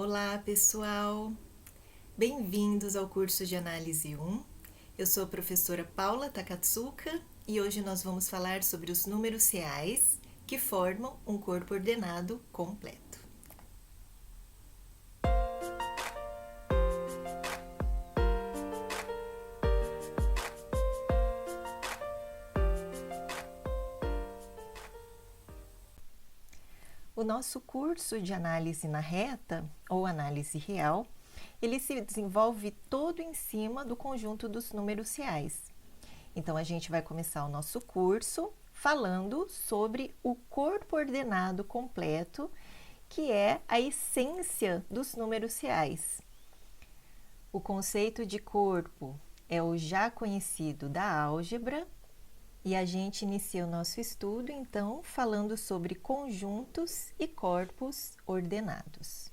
Olá, pessoal! Bem-vindos ao curso de Análise 1. Eu sou a professora Paula Takatsuka e hoje nós vamos falar sobre os números reais que formam um corpo ordenado completo. O nosso curso de análise na reta, ou análise real, ele se desenvolve todo em cima do conjunto dos números reais. Então, a gente vai começar o nosso curso falando sobre o corpo ordenado completo, que é a essência dos números reais. O conceito de corpo é o já conhecido da álgebra, e a gente inicia o nosso estudo, então, falando sobre conjuntos e corpos ordenados.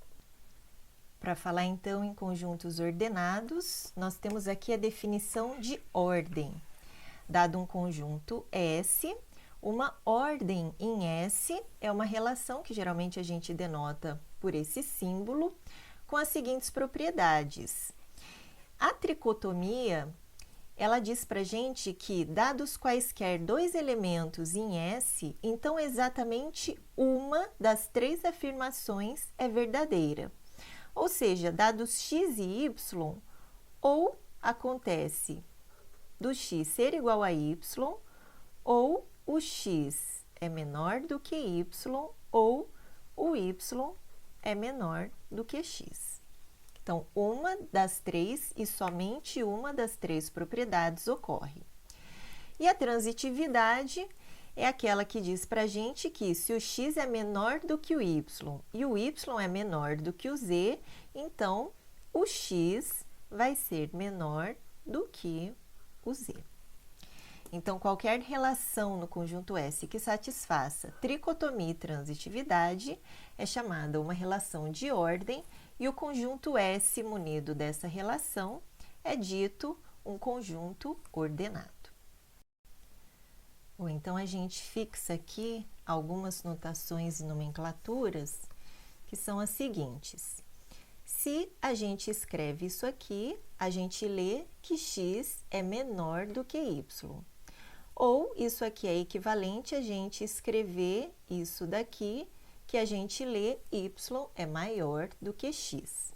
Para falar, então, em conjuntos ordenados, nós temos aqui a definição de ordem. Dado um conjunto S, uma ordem em S é uma relação que geralmente a gente denota por esse símbolo, com as seguintes propriedades. A tricotomia, ela diz para a gente que, dados quaisquer dois elementos em S, então exatamente uma das três afirmações é verdadeira. Ou seja, dados x e y, ou acontece do x ser igual a y, ou o x é menor do que y, ou o y é menor do que x. Então, uma das três e somente uma das três propriedades ocorre. E a transitividade é aquela que diz para a gente que se o x é menor do que o y e o y é menor do que o z, então o x vai ser menor do que o z. Então, qualquer relação no conjunto S que satisfaça tricotomia e transitividade é chamada uma relação de ordem, e o conjunto S munido dessa relação é dito um conjunto ordenado. Ou então, a gente fixa aqui algumas notações e nomenclaturas que são as seguintes. Se a gente escreve isso aqui, a gente lê que x é menor do que y. Ou isso aqui é equivalente a gente escrever isso daqui, que a gente lê y é maior do que x.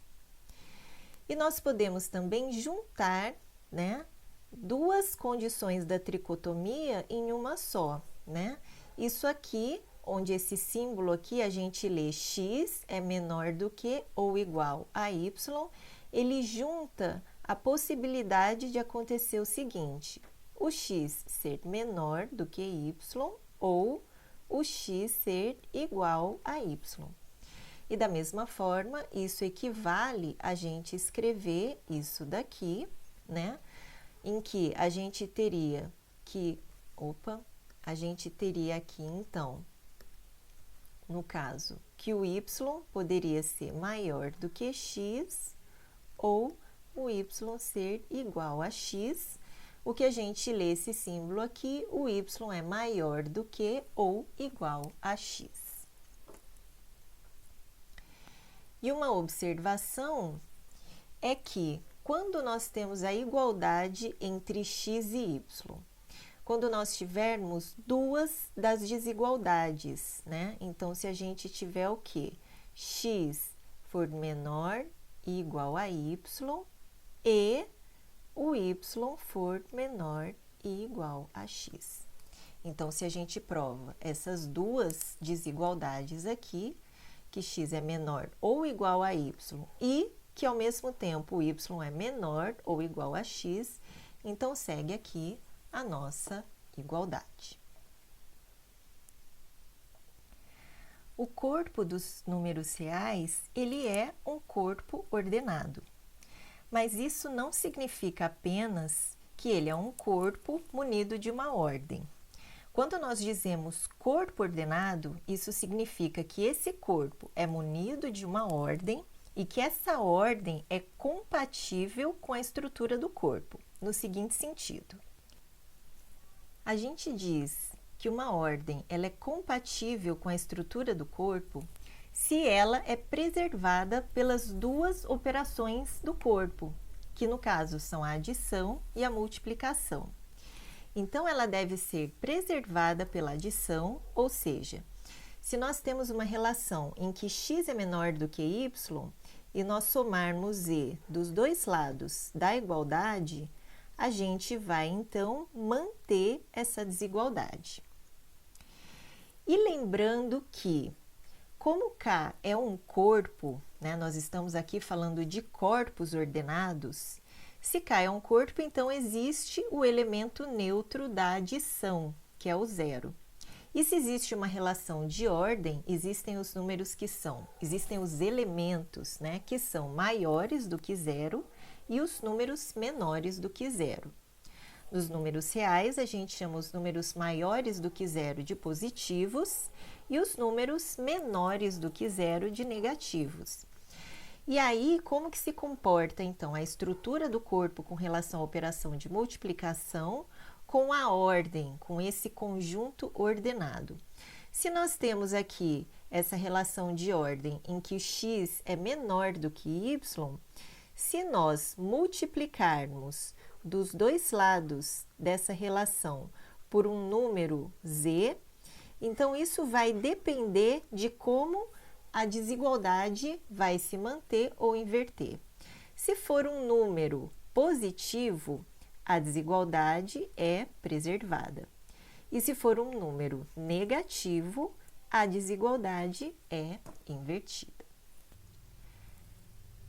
E nós podemos também juntar, né, duas condições da tricotomia em uma só, né? Isso aqui, onde esse símbolo aqui a gente lê x é menor do que ou igual a y, ele junta a possibilidade de acontecer o seguinte: o x ser menor do que y ou o x ser igual a y. E da mesma forma, isso equivale a gente escrever isso daqui, né? Em que a gente teria que, a gente teria aqui então, no caso, que o y poderia ser maior do que x ou o y ser igual a x. O que a gente lê esse símbolo aqui, o y é maior do que ou igual a x. E uma observação é que, quando nós temos a igualdade entre x e y, quando nós tivermos duas das desigualdades, né? Então, se a gente tiver o quê? X for menor e igual a y e o y for menor e igual a x. Então, se a gente prova essas duas desigualdades aqui, que x é menor ou igual a y e que, ao mesmo tempo, o y é menor ou igual a x, então segue aqui a nossa igualdade. O corpo dos números reais, ele é um corpo ordenado. Mas isso não significa apenas que ele é um corpo munido de uma ordem. Quando nós dizemos corpo ordenado, isso significa que esse corpo é munido de uma ordem e que essa ordem é compatível com a estrutura do corpo, no seguinte sentido. A gente diz que uma ordem ela é compatível com a estrutura do corpo se ela é preservada pelas duas operações do corpo, que no caso são a adição e a multiplicação. Então, ela deve ser preservada pela adição, ou seja, se nós temos uma relação em que x é menor do que y e nós somarmos z dos dois lados da igualdade, a gente vai então manter essa desigualdade. E lembrando que, como K é um corpo, né, nós estamos aqui falando de corpos ordenados, se K é um corpo, então existe o elemento neutro da adição, que é o zero. E se existe uma relação de ordem, existem os números existem os elementos, né, que são maiores do que zero e os números menores do que zero. Nos números reais, a gente chama os números maiores do que zero de positivos e os números menores do que zero de negativos. E aí, como que se comporta, então, a estrutura do corpo com relação à operação de multiplicação com a ordem, com esse conjunto ordenado? Se nós temos aqui essa relação de ordem em que x é menor do que y, se nós multiplicarmos dos dois lados dessa relação por um número z, então isso vai depender de como a desigualdade vai se manter ou inverter. Se for um número positivo, a desigualdade é preservada. E se for um número negativo, a desigualdade é invertida.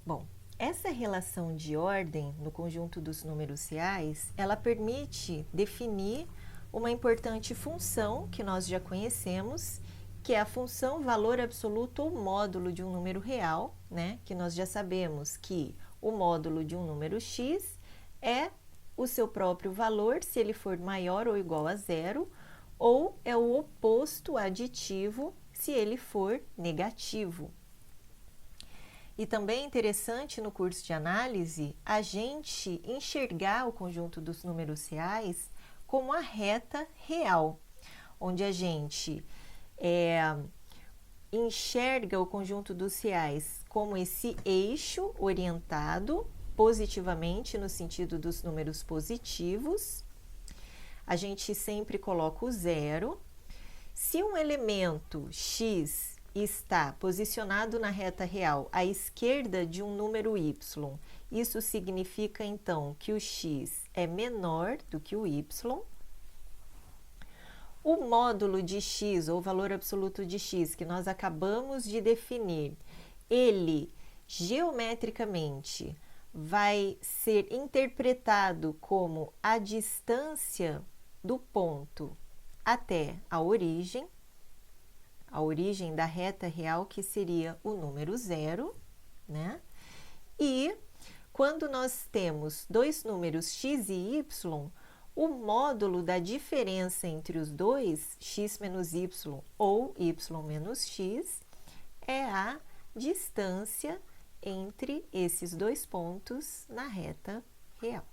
Bom, essa relação de ordem no conjunto dos números reais, ela permite definir uma importante função que nós já conhecemos, que é a função valor absoluto ou módulo de um número real, né? Que nós já sabemos que o módulo de um número x é o seu próprio valor, se ele for maior ou igual a zero, ou é o oposto aditivo, se ele for negativo. E também é interessante no curso de análise a gente enxergar o conjunto dos números reais como a reta real, onde a gente enxerga o conjunto dos reais como esse eixo orientado positivamente no sentido dos números positivos. A gente sempre coloca o zero. Se um elemento x está posicionado na reta real à esquerda de um número y, isso significa então que o x é menor do que o y. O módulo de x, ou valor absoluto de x, que nós acabamos de definir, ele geometricamente vai ser interpretado como a distância do ponto até a origem da reta real, que seria o número zero, né? E quando nós temos dois números x e y, o módulo da diferença entre os dois, x menos y ou y menos x, é a distância entre esses dois pontos na reta real,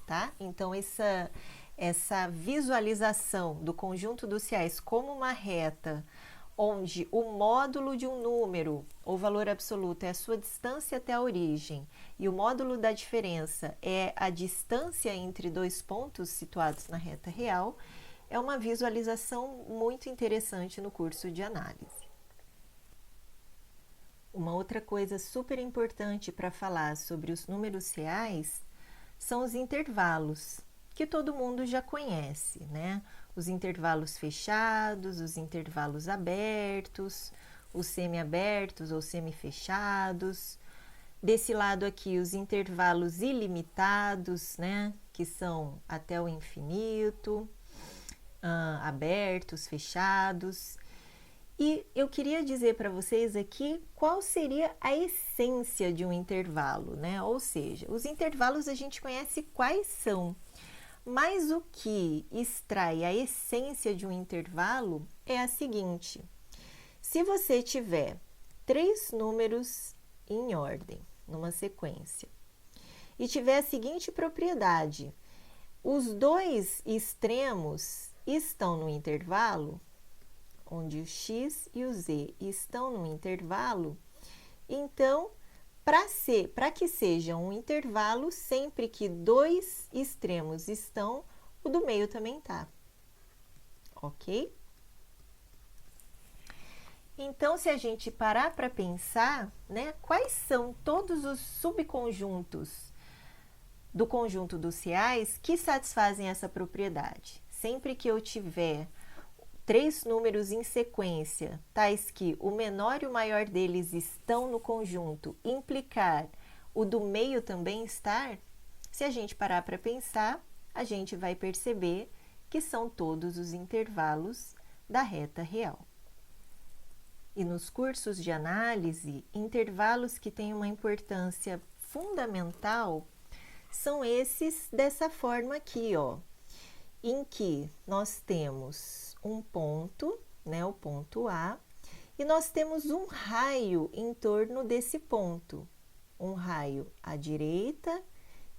tá? Então, essa visualização do conjunto dos reais como uma reta onde o módulo de um número, ou valor absoluto, é a sua distância até a origem, e o módulo da diferença é a distância entre dois pontos situados na reta real, é uma visualização muito interessante no curso de análise. Uma outra coisa super importante para falar sobre os números reais são os intervalos, que todo mundo já conhece, né? Os intervalos fechados, os intervalos abertos, os semiabertos ou semifechados. Desse lado aqui, os intervalos ilimitados, né? Que são até o infinito, abertos, fechados. E eu queria dizer para vocês aqui qual seria a essência de um intervalo, né? Ou seja, os intervalos a gente conhece quais são. Mas o que extrai a essência de um intervalo é a seguinte: se você tiver três números em ordem, numa sequência, e tiver a seguinte propriedade, os dois extremos estão no intervalo, onde o x e o z estão no intervalo, então, para que seja um intervalo, sempre que dois extremos estão, o do meio também está. Ok? Então, se a gente parar para pensar, né, quais são todos os subconjuntos do conjunto dos reais que satisfazem essa propriedade? Sempre que eu tiver três números em sequência, tais que o menor e o maior deles estão no conjunto, implicar o do meio também estar, se a gente parar para pensar, a gente vai perceber que são todos os intervalos da reta real. E nos cursos de análise, intervalos que têm uma importância fundamental são esses dessa forma aqui, ó, em que nós temos um ponto, né, o ponto A, e nós temos um raio em torno desse ponto, um raio à direita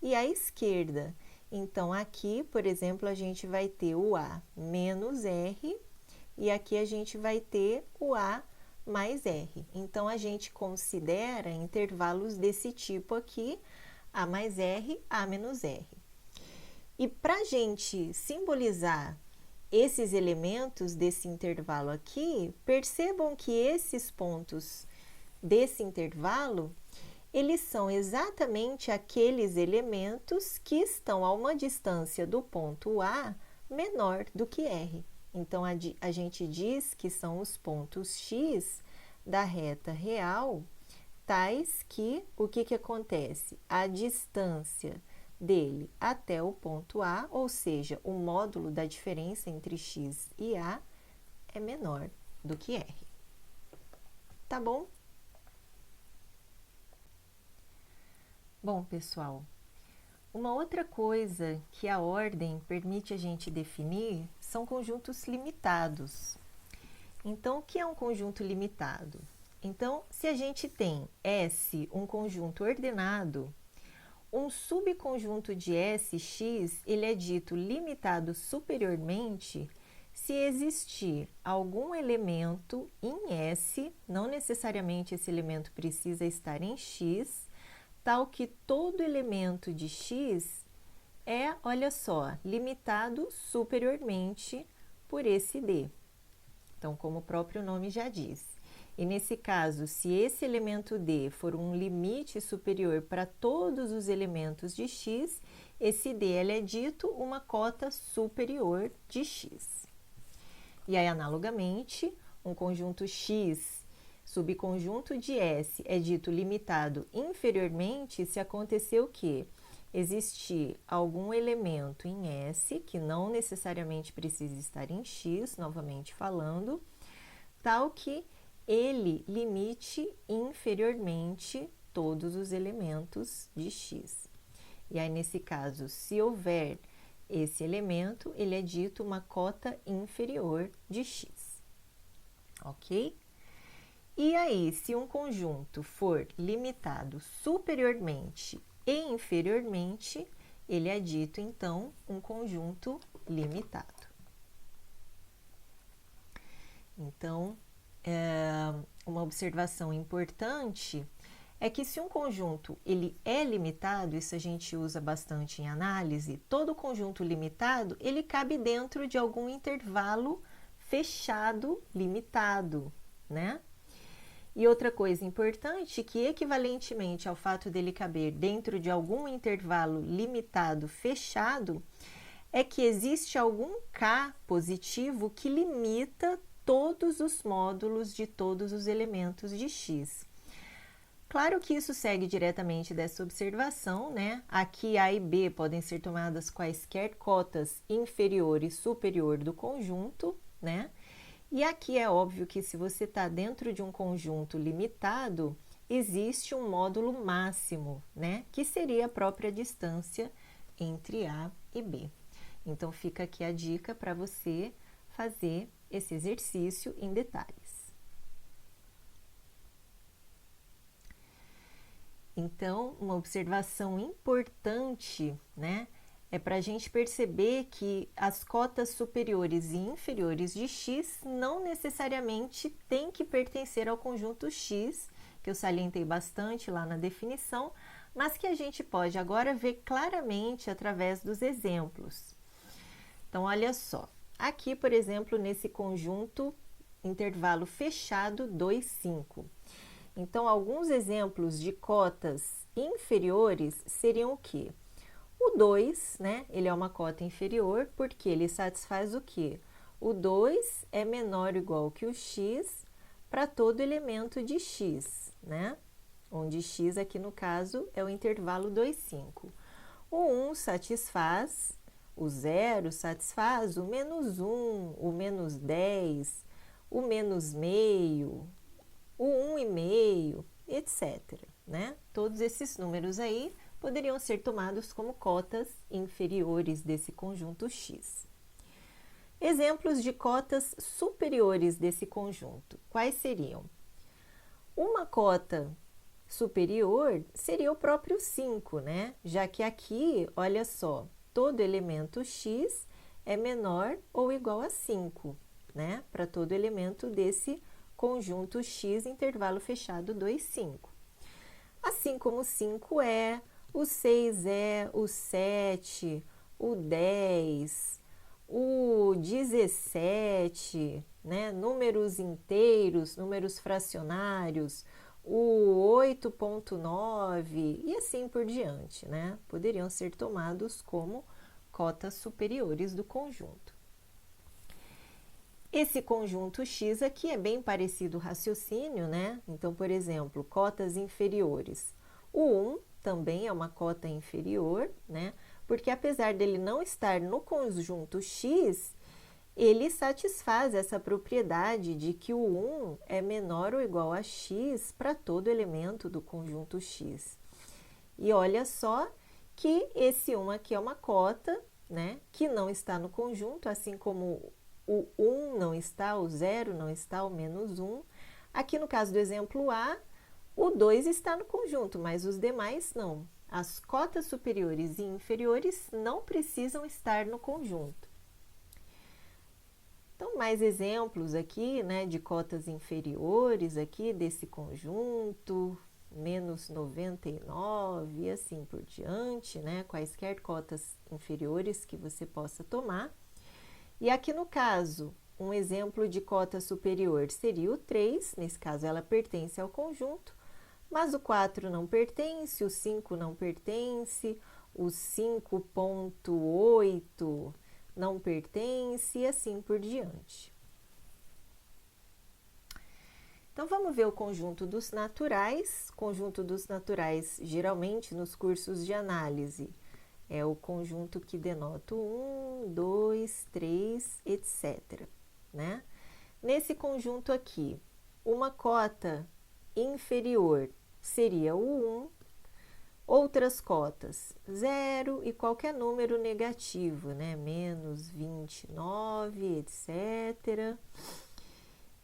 e à esquerda. Então, aqui, por exemplo, a gente vai ter o A menos R e aqui a gente vai ter o A mais R. Então, a gente considera intervalos desse tipo aqui, A mais R, A menos R. E para a gente simbolizar esses elementos desse intervalo aqui, percebam que esses pontos desse intervalo, eles são exatamente aqueles elementos que estão a uma distância do ponto A menor do que R. Então, a gente diz que são os pontos X da reta real, tais que, o que acontece? A distância dele até o ponto A, ou seja, o módulo da diferença entre X e A, é menor do que R. Tá bom? Bom, pessoal, uma outra coisa que a ordem permite a gente definir são conjuntos limitados. Então, o que é um conjunto limitado? Então, se a gente tem S, um conjunto ordenado, um subconjunto de Sx, ele é dito limitado superiormente se existir algum elemento em S, não necessariamente esse elemento precisa estar em X, tal que todo elemento de X é, olha só, limitado superiormente por esse D. Então, como o próprio nome já diz. E nesse caso, se esse elemento D for um limite superior para todos os elementos de X, esse D ele é dito uma cota superior de X. E aí, analogamente, um conjunto X, subconjunto de S, é dito limitado inferiormente se acontecer o quê? Existir algum elemento em S, que não necessariamente precisa estar em X, novamente falando, tal que ele limite inferiormente todos os elementos de X. E aí, nesse caso, se houver esse elemento, ele é dito uma cota inferior de X. Ok? E aí, se um conjunto for limitado superiormente e inferiormente, ele é dito, então, um conjunto limitado. Então, uma observação importante é que se um conjunto ele é limitado, isso a gente usa bastante em análise, todo conjunto limitado, ele cabe dentro de algum intervalo fechado limitado, né? E outra coisa importante, que equivalentemente ao fato dele caber dentro de algum intervalo limitado fechado, é que existe algum K positivo que limita todos os módulos de todos os elementos de X. Claro que isso segue diretamente dessa observação, né? Aqui A e B podem ser tomadas quaisquer cotas inferior e superior do conjunto, né? E aqui é óbvio que se você está dentro de um conjunto limitado, existe um módulo máximo, né? Que seria a própria distância entre A e B. Então, fica aqui a dica para você fazer esse exercício em detalhes. Então, uma observação importante, né, É para a gente perceber que as cotas superiores e inferiores de x não necessariamente têm que pertencer ao conjunto x, que eu salientei bastante lá na definição, mas que a gente pode agora ver claramente através dos exemplos. Então, olha só. Aqui, por exemplo, nesse conjunto intervalo fechado 2, 5. Então, alguns exemplos de cotas inferiores seriam o quê? O 2, né, ele é uma cota inferior porque ele satisfaz o quê? O 2 é menor ou igual que o x para todo elemento de x, né? Onde x aqui no caso é o intervalo 2, 5. O 1 satisfaz, o 0 satisfaz o menos 1, o menos 10, o menos meio, o 1,5, etc. Né? Todos esses números aí poderiam ser tomados como cotas inferiores desse conjunto X. Exemplos de cotas superiores desse conjunto. Quais seriam? Uma cota superior seria o próprio 5, né? Já que aqui, olha só, todo elemento x é menor ou igual a 5, né? Para todo elemento desse conjunto x intervalo fechado 2, 5. Assim como o 5 é, o 6 é, o 7, o 10, o 17, né? Números inteiros, números fracionários, o 8,9 e assim por diante, né? Poderiam ser tomados como cotas superiores do conjunto. Esse conjunto X aqui é bem parecido ao raciocínio, né? Então, por exemplo, cotas inferiores. O 1 também é uma cota inferior, né? Porque apesar dele não estar no conjunto X, ele satisfaz essa propriedade de que o 1 é menor ou igual a x para todo elemento do conjunto X. E olha só que esse 1 aqui é uma cota, né, que não está no conjunto, assim como o 1 não está, o 0 não está, o menos 1. Aqui no caso do exemplo A, o 2 está no conjunto, mas os demais não. As cotas superiores e inferiores não precisam estar no conjunto. Então, mais exemplos aqui, né, de cotas inferiores aqui desse conjunto, menos 99 e assim por diante, né, quaisquer cotas inferiores que você possa tomar. E aqui no caso, um exemplo de cota superior seria o 3, nesse caso ela pertence ao conjunto, mas o 4 não pertence, o 5 não pertence, o 5,8 não pertence e assim por diante. Então, vamos ver o conjunto dos naturais. Conjunto dos naturais, geralmente, nos cursos de análise, é o conjunto que denota o 1, 2, 3, etc. Né? Nesse conjunto aqui, uma cota inferior seria o 1, outras cotas, 0 e qualquer número negativo, né? Menos 29, etc.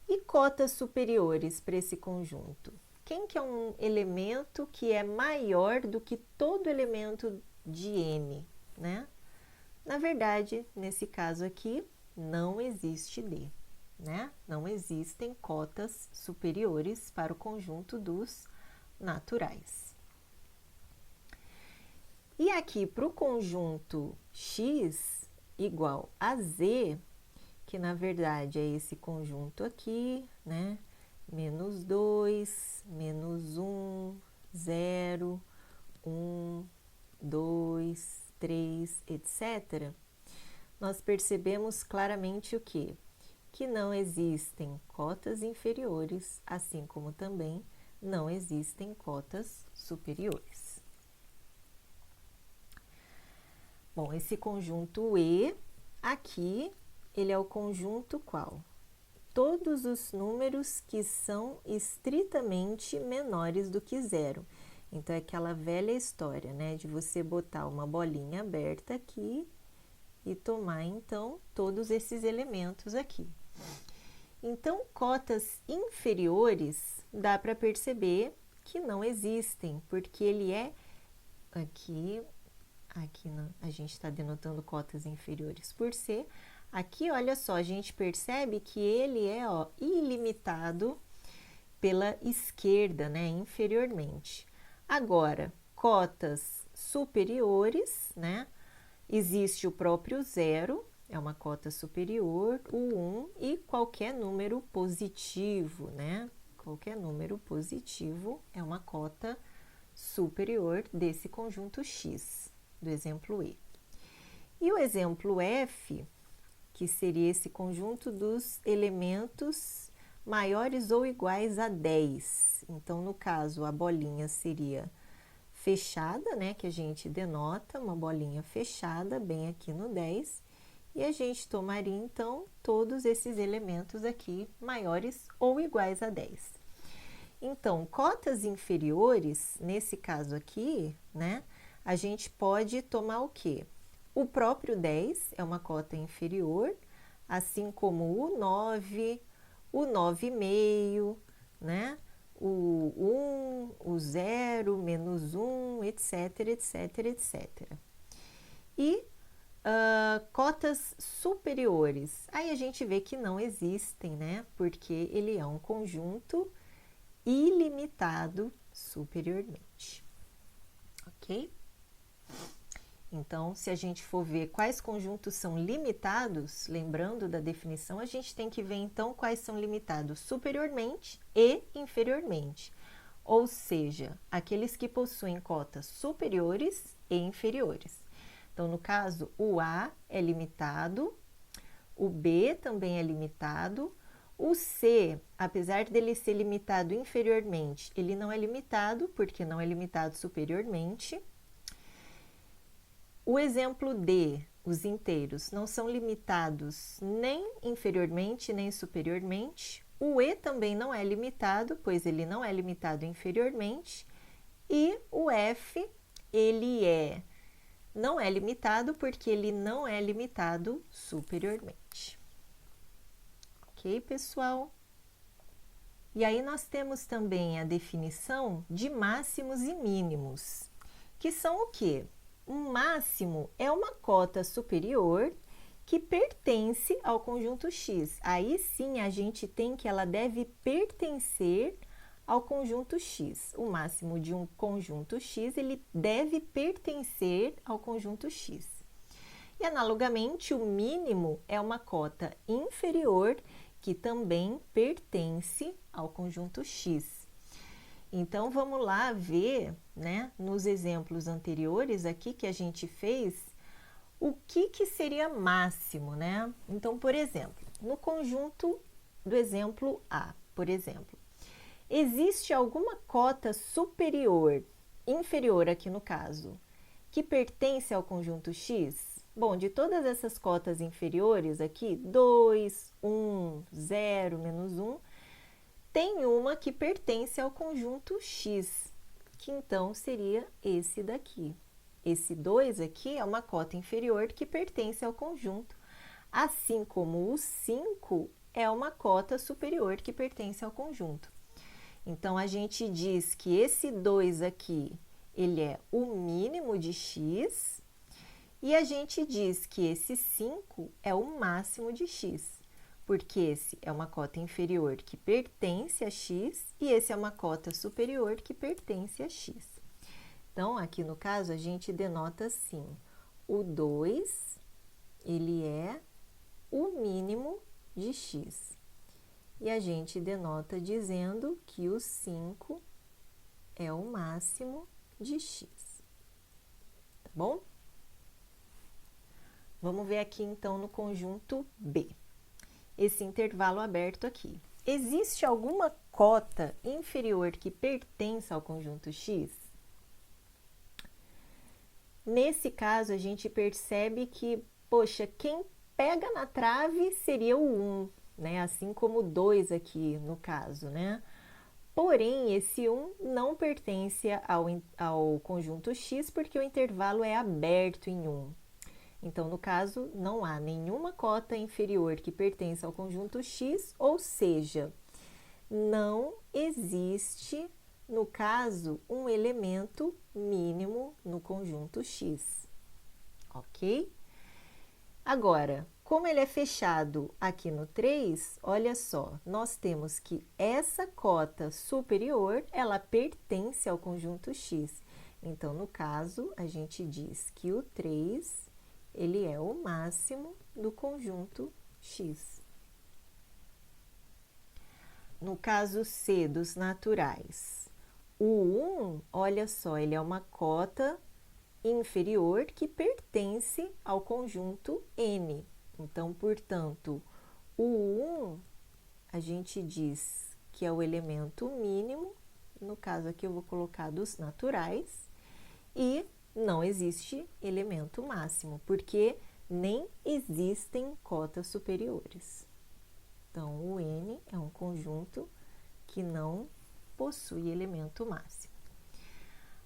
E cotas superiores para esse conjunto? Quem que é um elemento que é maior do que todo elemento de M, né? Na verdade, nesse caso aqui, não existe D, né? Não existem cotas superiores para o conjunto dos naturais. E aqui, para o conjunto x igual a z, que na verdade é esse conjunto aqui, né? Menos 2, menos 1, 0, 1, 2, 3, etc. Nós percebemos claramente o quê? Que não existem cotas inferiores, assim como também não existem cotas superiores. Bom, esse conjunto E, aqui, ele é o conjunto qual? Todos os números que são estritamente menores do que zero. Então, é aquela velha história, né? De você botar uma bolinha aberta aqui e tomar, então, todos esses elementos aqui. Então, cotas inferiores, dá para perceber que não existem, porque ele é aqui Aqui a gente está denotando cotas inferiores por C. Aqui, olha só, a gente percebe que ele é, ó, ilimitado pela esquerda, né, inferiormente. Agora, cotas superiores, né, existe o próprio zero, é uma cota superior, o 1 e qualquer número positivo, né? Qualquer número positivo é uma cota superior desse conjunto X, do exemplo E. E o exemplo F, que seria esse conjunto dos elementos maiores ou iguais a 10. Então, no caso, a bolinha seria fechada, né, que a gente denota uma bolinha fechada bem aqui no 10, e a gente tomaria, então, todos esses elementos aqui maiores ou iguais a 10. Então, cotas inferiores, nesse caso aqui, né, a gente pode tomar o quê? O próprio 10 é uma cota inferior, assim como o 9, o 9,5, né? O 1, o 0, menos 1, etc, etc, etc. E cotas superiores, aí a gente vê que não existem, né? Porque ele é um conjunto ilimitado superiormente, ok? Então, se a gente for ver quais conjuntos são limitados, lembrando da definição, a gente tem que ver, então, quais são limitados superiormente e inferiormente. Ou seja, aqueles que possuem cotas superiores e inferiores. Então, no caso, o A é limitado, o B também é limitado, o C, apesar dele ser limitado inferiormente, ele não é limitado, porque não é limitado superiormente. O exemplo D, os inteiros, não são limitados nem inferiormente nem superiormente. O E também não é limitado, pois ele não é limitado inferiormente. E o F, ele não é limitado porque ele não é limitado superiormente. Ok, pessoal? E aí nós temos também a definição de máximos e mínimos, que são o quê? Um máximo é uma cota superior que pertence ao conjunto X. Aí sim a gente tem que ela deve pertencer ao conjunto X. O máximo de um conjunto X, ele deve pertencer ao conjunto X. E analogamente, o mínimo é uma cota inferior que também pertence ao conjunto X. Então, vamos lá ver, né, nos exemplos anteriores aqui que a gente fez, o que seria máximo, né? Então, por exemplo, no conjunto do exemplo A, por exemplo, existe alguma cota superior, inferior aqui no caso, que pertence ao conjunto X? Bom, de todas essas cotas inferiores aqui, 2, 1, 0, menos 1, tem uma que pertence ao conjunto X, que então seria esse daqui. Esse 2 aqui é uma cota inferior que pertence ao conjunto, assim como o 5 é uma cota superior que pertence ao conjunto. Então, a gente diz que esse 2 aqui, ele é o mínimo de X, e a gente diz que esse 5 é o máximo de X, porque esse é uma cota inferior que pertence a X e esse é uma cota superior que pertence a X. Então, aqui no caso, a gente denota assim, o 2, ele é o mínimo de X. E a gente denota dizendo que o 5 é o máximo de X. Tá bom? Vamos ver aqui, então, no conjunto B. Esse intervalo aberto aqui. Existe alguma cota inferior que pertença ao conjunto X? Nesse caso, a gente percebe que, poxa, quem pega na trave seria o 1, né? Assim como o 2 aqui no caso, né? Porém, esse 1 não pertence ao conjunto X porque o intervalo é aberto em 1. Então, no caso, não há nenhuma cota inferior que pertença ao conjunto X, ou seja, não existe, no caso, um elemento mínimo no conjunto X. ok? Agora, como ele é fechado aqui no 3, olha só, nós temos que essa cota superior, ela pertence ao conjunto X. Então, no caso, a gente diz que o 3, ele é o máximo do conjunto X. No caso C, dos naturais, o 1, olha só, ele é uma cota inferior que pertence ao conjunto N. Então, portanto, o 1, a gente diz que é o elemento mínimo, no caso aqui eu vou colocar dos naturais, e não existe elemento máximo, porque nem existem cotas superiores. Então, o N é um conjunto que não possui elemento máximo.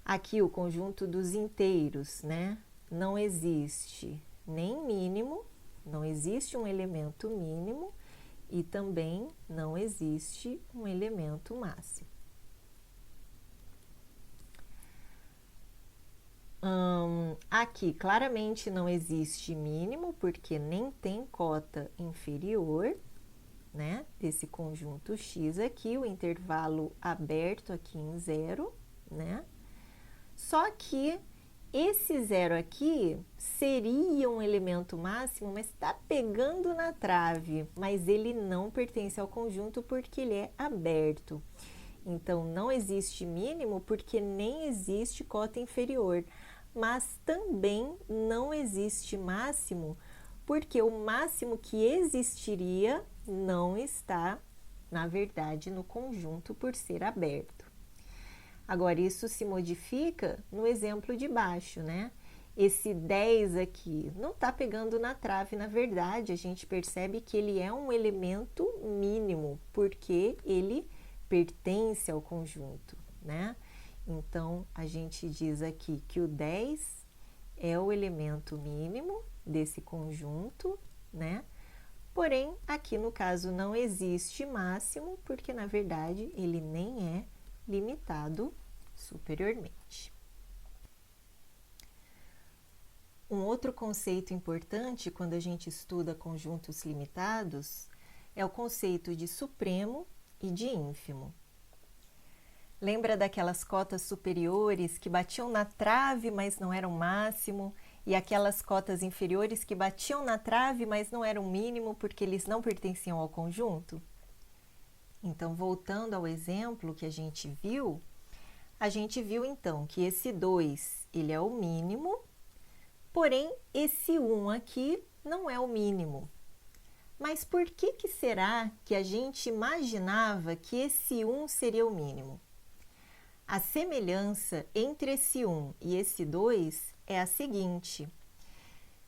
Aqui o conjunto dos inteiros, né? Não existe nem mínimo, não existe um elemento mínimo e também não existe um elemento máximo. Aqui claramente não existe mínimo, porque nem tem cota inferior, né? Desse conjunto X aqui, o intervalo aberto aqui em 0, né? Só que esse 0 aqui seria um elemento máximo, mas está pegando na trave, mas ele não pertence ao conjunto porque ele é aberto. Então, não existe mínimo porque nem existe cota inferior, mas também não existe máximo porque o máximo que existiria não está, na verdade, no conjunto por ser aberto. Agora, isso se modifica no exemplo de baixo, né? Esse 10 aqui não está pegando na trave, na verdade, a gente percebe que ele é um elemento mínimo, porque ele pertence ao conjunto, né? Então, a gente diz aqui que o 10 é o elemento mínimo desse conjunto, né? Porém, aqui no caso não existe máximo, porque na verdade ele nem é limitado superiormente. Um outro conceito importante quando a gente estuda conjuntos limitados é o conceito de supremo e de ínfimo. Lembra daquelas cotas superiores que batiam na trave, mas não eram máximo, e aquelas cotas inferiores que batiam na trave, mas não eram mínimo porque eles não pertenciam ao conjunto? Então, voltando ao exemplo que a gente viu então que esse 2, ele é o mínimo, porém esse 1 aqui não é o mínimo. Mas por que será que a gente imaginava que esse 1 seria o mínimo? A semelhança entre esse 1 e esse 2 é a seguinte: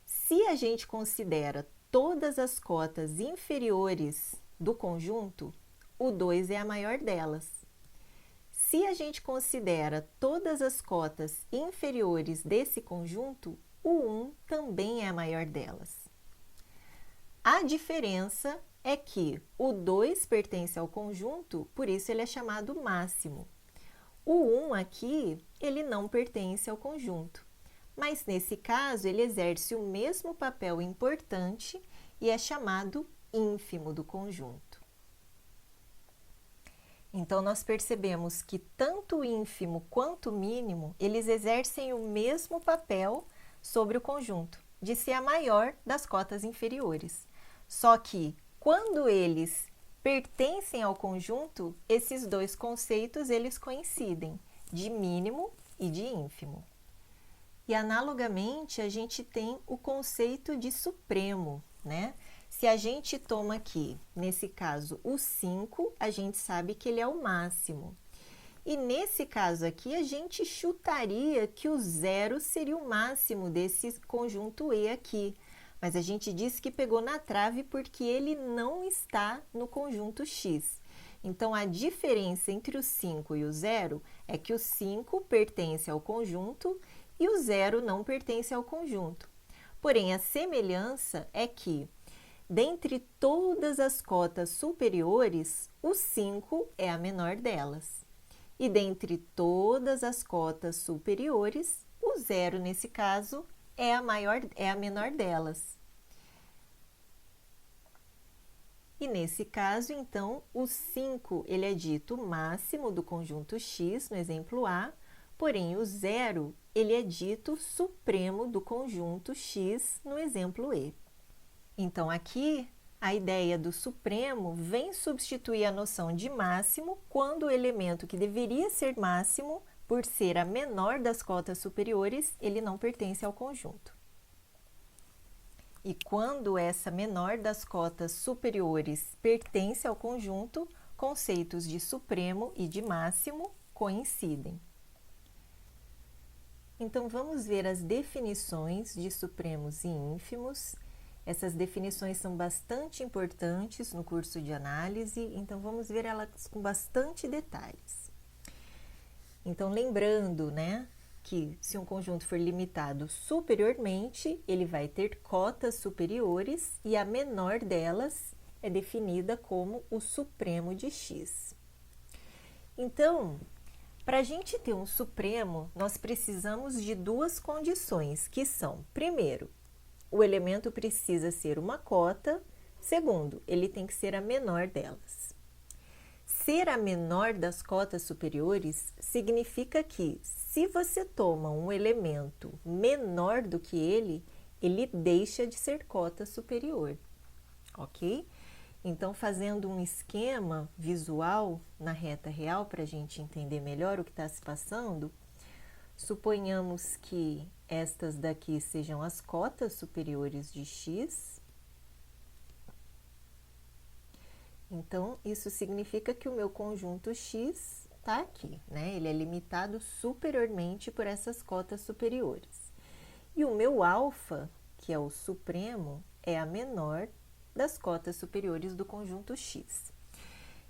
se a gente considera todas as cotas inferiores do conjunto, o 2 é a maior delas. Se a gente considera todas as cotas inferiores desse conjunto, o 1 também é a maior delas. A diferença é que o 2 pertence ao conjunto, por isso ele é chamado máximo. O 1 aqui, ele não pertence ao conjunto, mas nesse caso ele exerce o mesmo papel importante e é chamado ínfimo do conjunto. Então, nós percebemos que tanto o ínfimo quanto o mínimo, eles exercem o mesmo papel sobre o conjunto, de ser a maior das cotas inferiores. Só que, quando eles pertencem ao conjunto, esses dois conceitos eles coincidem, de mínimo e de ínfimo. E analogamente, a gente tem o conceito de supremo, né? Se a gente toma aqui, nesse caso, o 5, a gente sabe que ele é o máximo. E nesse caso aqui, a gente chutaria que o 0 seria o máximo desse conjunto E aqui. Mas a gente disse que pegou na trave porque ele não está no conjunto X. Então, a diferença entre o 5 e o 0 é que o 5 pertence ao conjunto e o 0 não pertence ao conjunto. Porém, a semelhança é que, dentre todas as cotas superiores, o 5 é a menor delas. E dentre todas as cotas superiores, o 0, nesse caso, é a menor delas. E nesse caso, então, o 5 ele é dito máximo do conjunto X, no exemplo A, porém o 0 ele é dito supremo do conjunto X, no exemplo E. Então, aqui, a ideia do supremo vem substituir a noção de máximo quando o elemento que deveria ser máximo, por ser a menor das cotas superiores, ele não pertence ao conjunto. E quando essa menor das cotas superiores pertence ao conjunto, conceitos de supremo e de máximo coincidem. Então, vamos ver as definições de supremos e ínfimos. Essas definições são bastante importantes no curso de análise, então vamos ver elas com bastante detalhes. Então, lembrando, que se um conjunto for limitado superiormente, ele vai ter cotas superiores e a menor delas é definida como o supremo de X. Então, para a gente ter um supremo, nós precisamos de duas condições, que são, primeiro, o elemento precisa ser uma cota, segundo, ele tem que ser a menor delas. Ser a menor das cotas superiores significa que, se você toma um elemento menor do que ele deixa de ser cota superior, ok? Então, fazendo um esquema visual na reta real para a gente entender melhor o que está se passando, suponhamos que estas daqui sejam as cotas superiores de X. Então, isso significa que o meu conjunto X está aqui, Ele é limitado superiormente por essas cotas superiores. E o meu alfa, que é o supremo, é a menor das cotas superiores do conjunto X.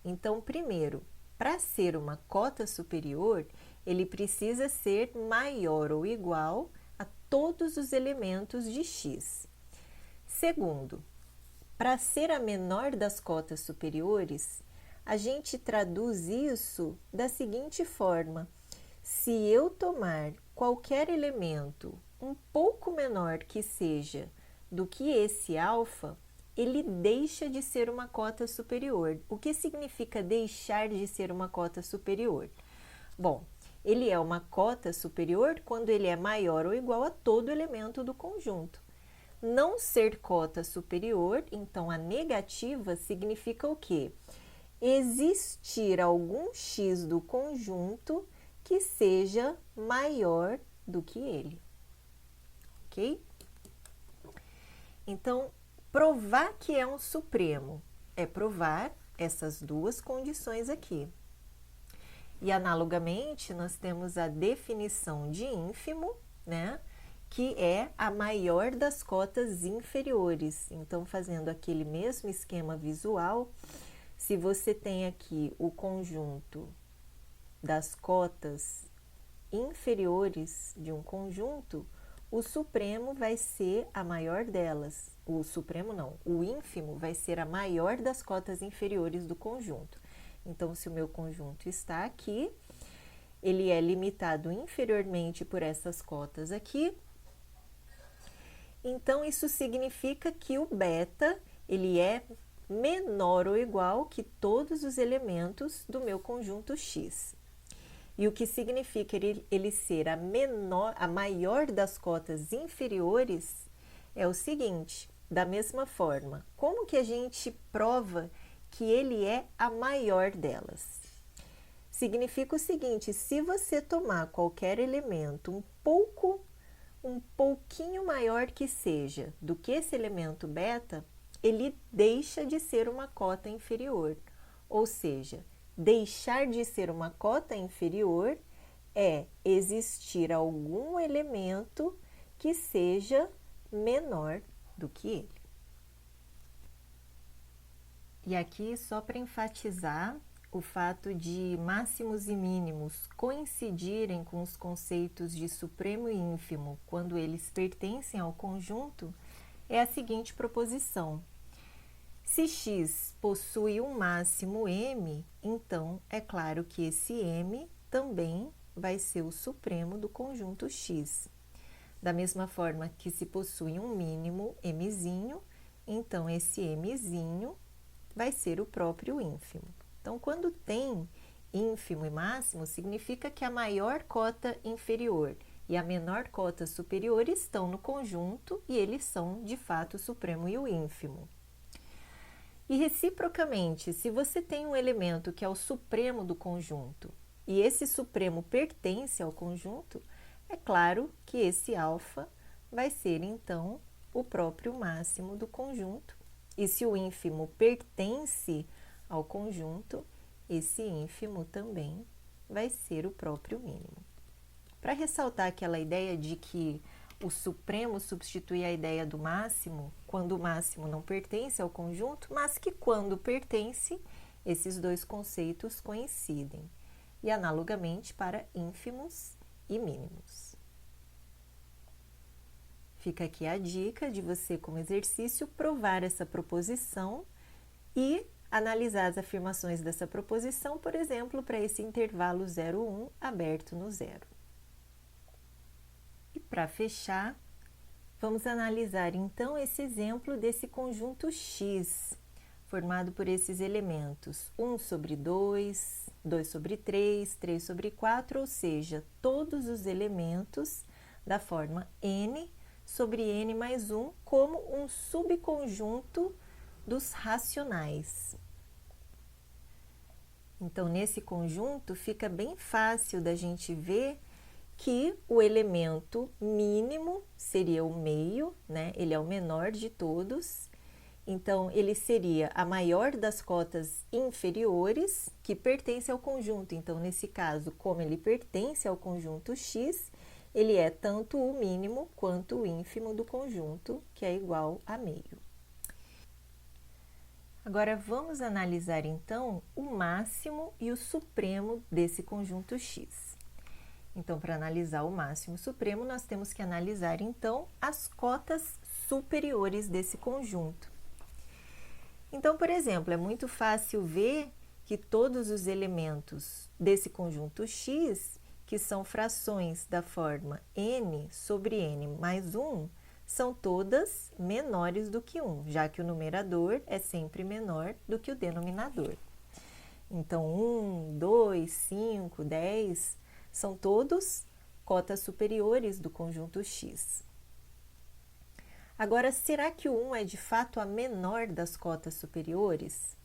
Então, primeiro, para ser uma cota superior, ele precisa ser maior ou igual a todos os elementos de X. Segundo, para ser a menor das cotas superiores, a gente traduz isso da seguinte forma: se eu tomar qualquer elemento um pouco menor que seja do que esse alfa, ele deixa de ser uma cota superior. O que significa deixar de ser uma cota superior? Bom, ele é uma cota superior quando ele é maior ou igual a todo elemento do conjunto. Não ser cota superior, então a negativa significa o quê? Existir algum x do conjunto que seja maior do que ele, ok? Então, provar que é um supremo é provar essas duas condições aqui. E analogamente, nós temos a definição de ínfimo, que é a maior das cotas inferiores. Então, fazendo aquele mesmo esquema visual, se você tem aqui o conjunto das cotas inferiores de um conjunto, o supremo vai ser a maior delas. O supremo não, o ínfimo vai ser a maior das cotas inferiores do conjunto. Então, se o meu conjunto está aqui, ele é limitado inferiormente por essas cotas aqui. Então, isso significa que o beta, ele é menor ou igual que todos os elementos do meu conjunto X. E o que significa ele ser a maior das cotas inferiores é o seguinte: da mesma forma, como que a gente prova que ele é a maior delas? Significa o seguinte: se você tomar qualquer elemento um pouquinho maior que seja do que esse elemento beta, ele deixa de ser uma cota inferior. Ou seja, deixar de ser uma cota inferior é existir algum elemento que seja menor do que ele. E aqui, só para enfatizar, o fato de máximos e mínimos coincidirem com os conceitos de supremo e ínfimo quando eles pertencem ao conjunto é a seguinte proposição: se x possui um máximo m, então é claro que esse m também vai ser o supremo do conjunto x. Da mesma forma que se possui um mínimo mzinho, então esse mzinho vai ser o próprio ínfimo. Então, quando tem ínfimo e máximo, significa que a maior cota inferior e a menor cota superior estão no conjunto e eles são, de fato, o supremo e o ínfimo. E reciprocamente, se você tem um elemento que é o supremo do conjunto e esse supremo pertence ao conjunto, é claro que esse alfa vai ser, então, o próprio máximo do conjunto. E se o ínfimo pertence ao conjunto, esse ínfimo também vai ser o próprio mínimo. Para ressaltar aquela ideia de que o supremo substitui a ideia do máximo quando o máximo não pertence ao conjunto, mas que quando pertence, esses dois conceitos coincidem. E analogamente para ínfimos e mínimos. Fica aqui a dica de você, como exercício, provar essa proposição e analisar as afirmações dessa proposição, por exemplo, para esse intervalo 0,1 aberto no zero. E para fechar, vamos analisar então esse exemplo desse conjunto X, formado por esses elementos 1 sobre 2, 2 sobre 3, 3 sobre 4, ou seja, todos os elementos da forma n sobre n mais 1 como um subconjunto dos racionais. Então, nesse conjunto, fica bem fácil da gente ver que o elemento mínimo seria o meio, né? Ele é o menor de todos. Então, ele seria a maior das cotas inferiores que pertence ao conjunto. Então, nesse caso, como ele pertence ao conjunto X, ele é tanto o mínimo quanto o ínfimo do conjunto, que é igual a meio. Agora, vamos analisar, então, o máximo e o supremo desse conjunto X. Então, para analisar o máximo e o supremo, nós temos que analisar, então, as cotas superiores desse conjunto. Então, por exemplo, é muito fácil ver que todos os elementos desse conjunto X, que são frações da forma n sobre n mais 1, são todas menores do que 1, já que o numerador é sempre menor do que o denominador. Então, 1, 2, 5, 10 são todos cotas superiores do conjunto X. Agora, será que o 1 é de fato a menor das cotas superiores?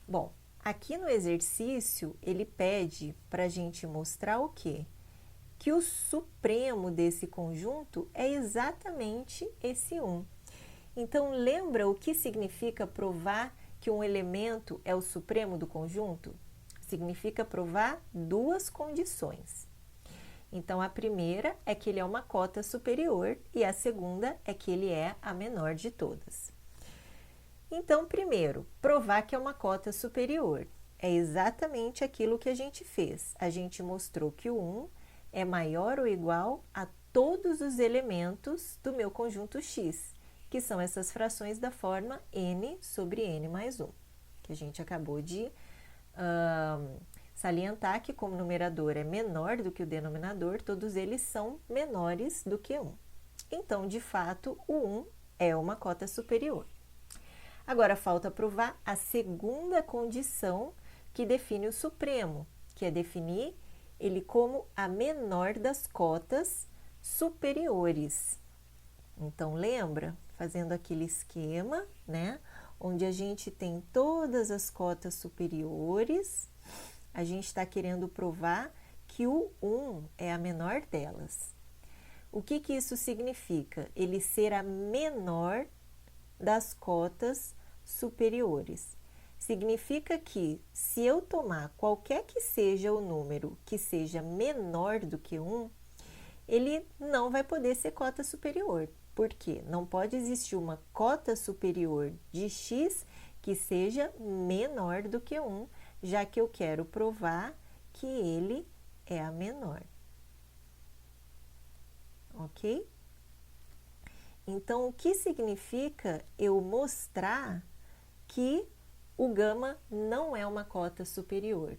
Bom, aqui no exercício, ele pede para a gente mostrar o quê? Que o supremo desse conjunto é exatamente esse 1. Então, lembra o que significa provar que um elemento é o supremo do conjunto? Significa provar duas condições. Então, a primeira é que ele é uma cota superior e a segunda é que ele é a menor de todas. Então, primeiro, provar que é uma cota superior. É exatamente aquilo que a gente fez. A gente mostrou que o 1 é maior ou igual a todos os elementos do meu conjunto X, que são essas frações da forma n sobre n mais 1, que a gente acabou de salientar que como o numerador é menor do que o denominador, todos eles são menores do que 1. Então, de fato, o 1 é uma cota superior. Agora, falta provar a segunda condição que define o supremo, que é definir ele como a menor das cotas superiores. Então, lembra? Fazendo aquele esquema, né? Onde a gente tem todas as cotas superiores, a gente está querendo provar que o 1 é a menor delas. O que que isso significa? Ele ser a menor das cotas superiores. Significa que, se eu tomar qualquer que seja o número que seja menor do que 1, ele não vai poder ser cota superior. Por quê? Não pode existir uma cota superior de x que seja menor do que 1, já que eu quero provar que ele é a menor. Ok? Então, o que significa eu mostrar que o gama não é uma cota superior?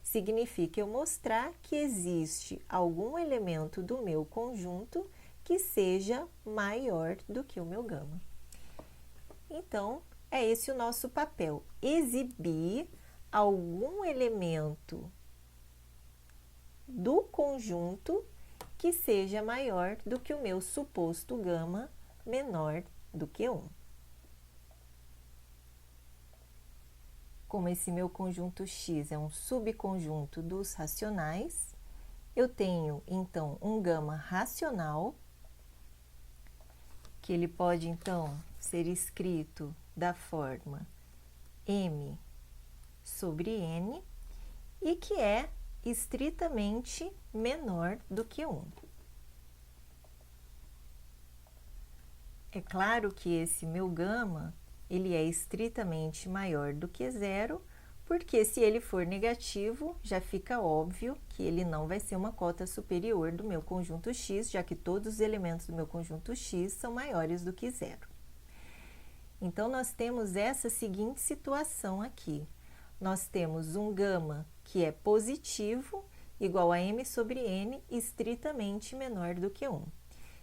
significa eu mostrar que existe algum elemento do meu conjunto que seja maior do que o meu gama. Então, é esse o nosso papel, exibir algum elemento do conjunto que seja maior do que o meu suposto gama menor do que 1. Como esse meu conjunto X é um subconjunto dos racionais, eu tenho, então, um gama racional, que ele pode, então, ser escrito da forma m sobre n, e que é estritamente menor do que 1. É claro que esse meu gama, ele é estritamente maior do que 0, porque se ele for negativo, já fica óbvio que ele não vai ser uma cota superior do meu conjunto X, já que todos os elementos do meu conjunto X são maiores do que 0. Então, nós temos essa seguinte situação aqui. Nós temos um gama que é positivo, igual a m sobre n, estritamente menor do que 1.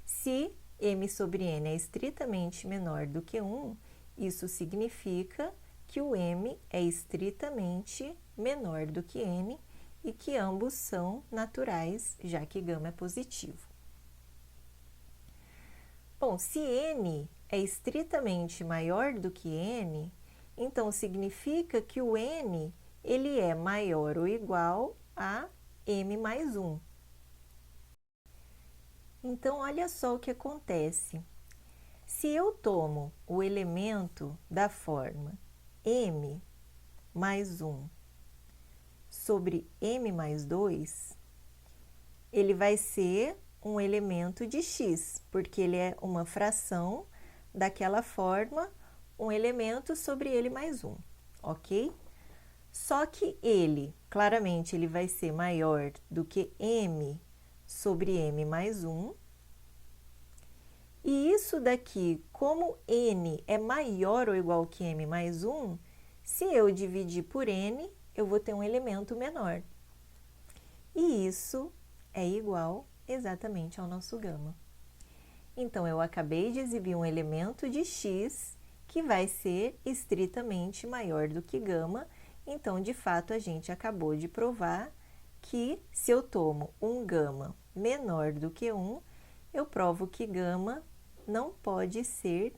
Se m sobre n é estritamente menor do que 1, isso significa que o m é estritamente menor do que n e que ambos são naturais, já que gama é positivo. Bom, se n é estritamente maior do que n, então significa que o n ele é maior ou igual a m mais 1. Então, olha só o que acontece. Se eu tomo o elemento da forma m mais 1 sobre m mais 2, ele vai ser um elemento de x, porque ele é uma fração daquela forma, um elemento sobre ele mais 1, ok? Só que ele, claramente, ele vai ser maior do que m sobre m mais 1, e isso daqui, como n é maior ou igual que m mais 1, se eu dividir por n, eu vou ter um elemento menor. E isso é igual exatamente ao nosso gama. Então, eu acabei de exibir um elemento de x que vai ser estritamente maior do que gama. Então, de fato, a gente acabou de provar que se eu tomo um gama menor do que 1, eu provo que gama não pode ser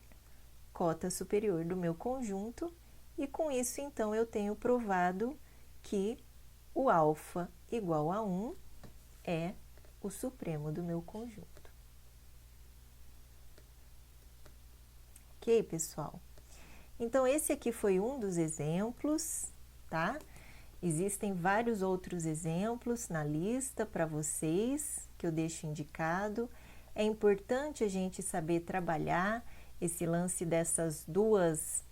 cota superior do meu conjunto, e com isso, então, eu tenho provado que o alfa igual a 1 é o supremo do meu conjunto. Ok, pessoal? Então, esse aqui foi um dos exemplos, tá? Existem vários outros exemplos na lista para vocês, que eu deixo indicado. É importante a gente saber trabalhar esse lance dessas duas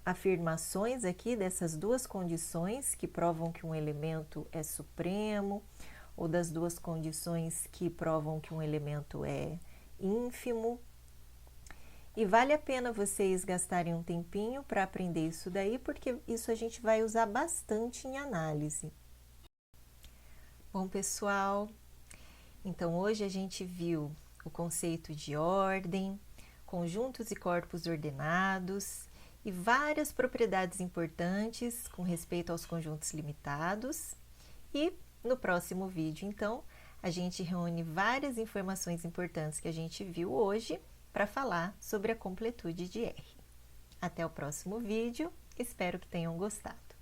afirmações aqui, dessas duas condições que provam que um elemento é supremo, ou das duas condições que provam que um elemento é ínfimo. E vale a pena vocês gastarem um tempinho para aprender isso daí, porque isso a gente vai usar bastante em análise. Bom, pessoal, então hoje a gente viu o conceito de ordem, conjuntos e corpos ordenados e várias propriedades importantes com respeito aos conjuntos limitados. E no próximo vídeo, então, a gente reúne várias informações importantes que a gente viu hoje para falar sobre a completude de R. Até o próximo vídeo, espero que tenham gostado.